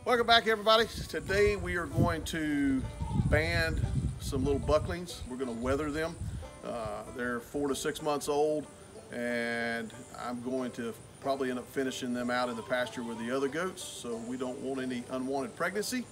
Welcome back, everybody. Today we are going to band some little bucklings. We're going to weather them. They're 4 to 6 months old, and I'm going to probably end up finishing them out in the pasture with the other goats, so we don't want any unwanted pregnancy.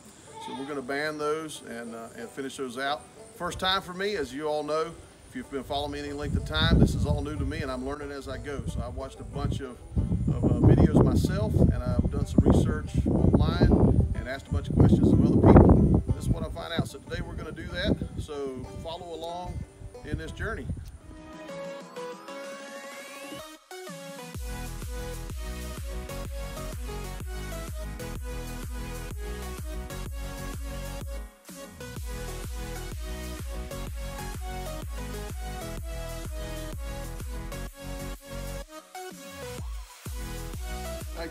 So we're going to band those and finish those out. First time for me, as you all know. If you've been following me any length of time, this is all new to me, and I'm learning as I go. So I've watched a bunch of videos myself, and I've done some research online and asked a bunch of questions of other people. This is what I find out. So today we're going to do that. So follow along in this journey.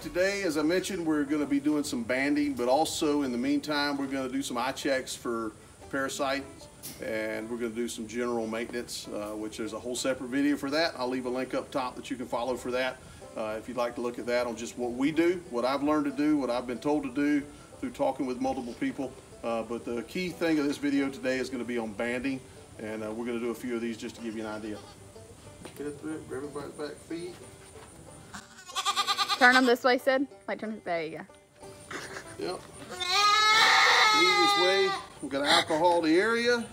Today, as I mentioned, we're going to be doing some banding, but also in the meantime, we're going to do some eye checks for parasites, and we're going to do some general maintenance, which there's a whole separate video for that. I'll leave a link up top that you can follow for that if you'd like to look at that on just what we do, what I've learned to do, what I've been told to do through talking with multiple people. But the key thing of this video today is going to be on banding, and we're going to do a few of these just to give you an idea. Get it through it, grab everybody's back feet. Turn them this way, Sid. Like, turn it. There you go. Yep. Easiest way. We're going to alcohol the area,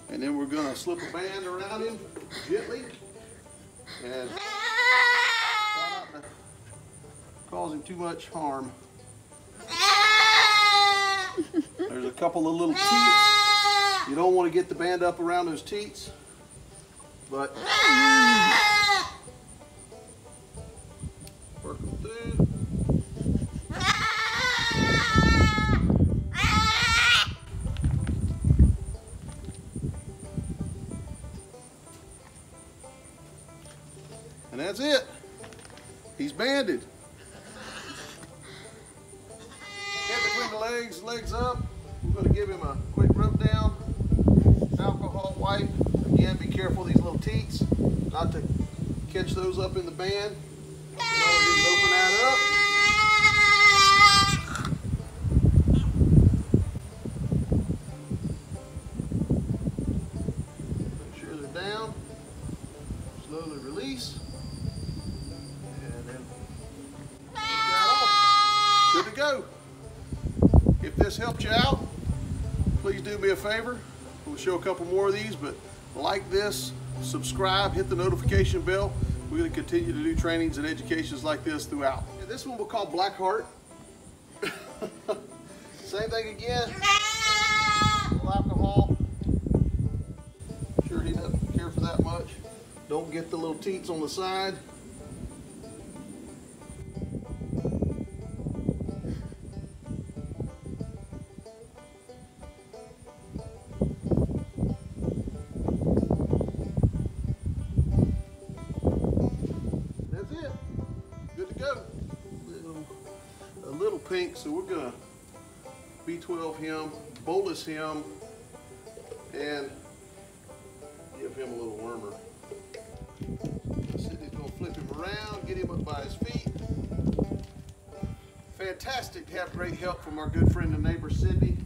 and then we're going to slip a band around him gently, and try not to cause him too much harm. There's a couple of little teats. You don't want to get the band up around those teats, but work them through. And that's it. He's banded. Head between the legs, legs up. We're going to give him a quick rub down. Alcohol wipe. Again, be careful of these little teats, not to catch those up in the band. Just open that up. Make sure they're down. Slowly release. And then take that off. Good to go. If this helped you out, please do me a favor. We'll show a couple more of these, but like this, subscribe, hit the notification bell. We're going to continue to do trainings and educations like this throughout. And this one we'll call Blackheart. Same thing again. A little alcohol. Sure he doesn't care for that much. Don't get the little teats on the side. A little pink, so we're gonna B12 him, bolus him, and give him a little wormer. Sydney's gonna flip him around, get him up by his feet. Fantastic to have great help from our good friend and neighbor Sydney.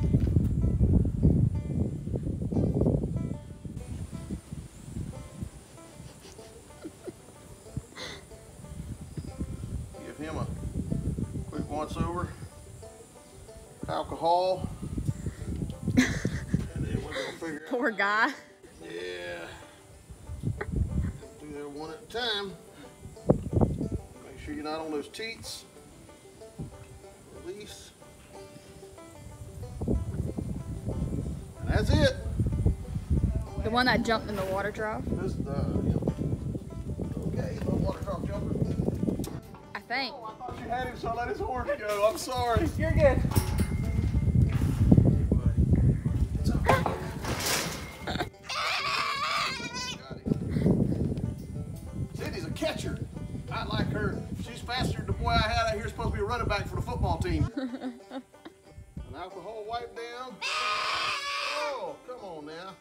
Give him a quick once over. Alcohol. And then we're gonna figure out. Poor guy. Yeah. Do that one at a time. Make sure you're not on those teats. Release. And that's it. The one that jumped in the water trough? This, okay, no water trough jumper. I think. Oh, I thought you had him, so I let his horn go. I'm sorry. You're good. It's okay. Sydney's a catcher. I like her. She's faster than the boy I had out here, supposed to be a running back for the football team. An alcohol wipe down. Oh, come on now.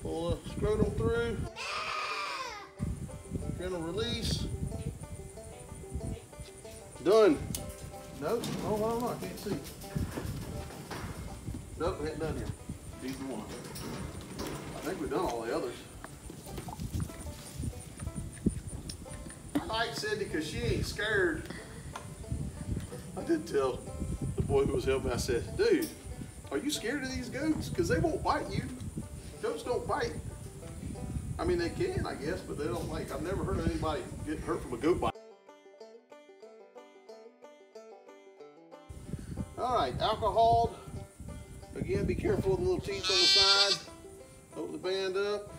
Pull the scrotum through. Gentle release. Done. Nope. Oh, hold on. I can't see. Nope, ain't done here. These are one. I think we've done all the others. I like Sydney because she ain't scared. I did tell the boy who was helping, I said, dude, are you scared of these goats? Because they won't bite you. Goats don't bite. I mean, they can, I guess, but they don't like. I've never heard of anybody getting hurt from a goat bite. All right, alcohol. Again, be careful of the little teeth on the side. Open the band up.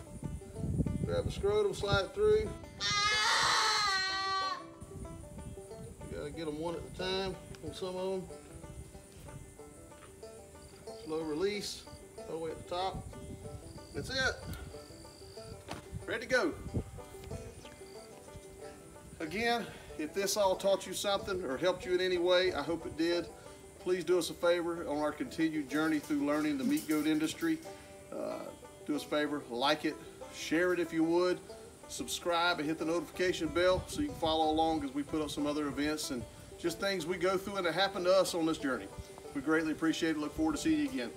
Grab the scrotum, slide it through. You gotta get them one at a time on some of them. Slow release, all the way at the top. That's it. Ready to go. Again, if this all taught you something or helped you in any way, I hope it did. Please do us a favor on our continued journey through learning the meat goat industry. Do us a favor, like it, share it if you would, subscribe and hit the notification bell so you can follow along as we put up some other events and just things we go through and that happen to us on this journey. We greatly appreciate it. Look forward to seeing you again.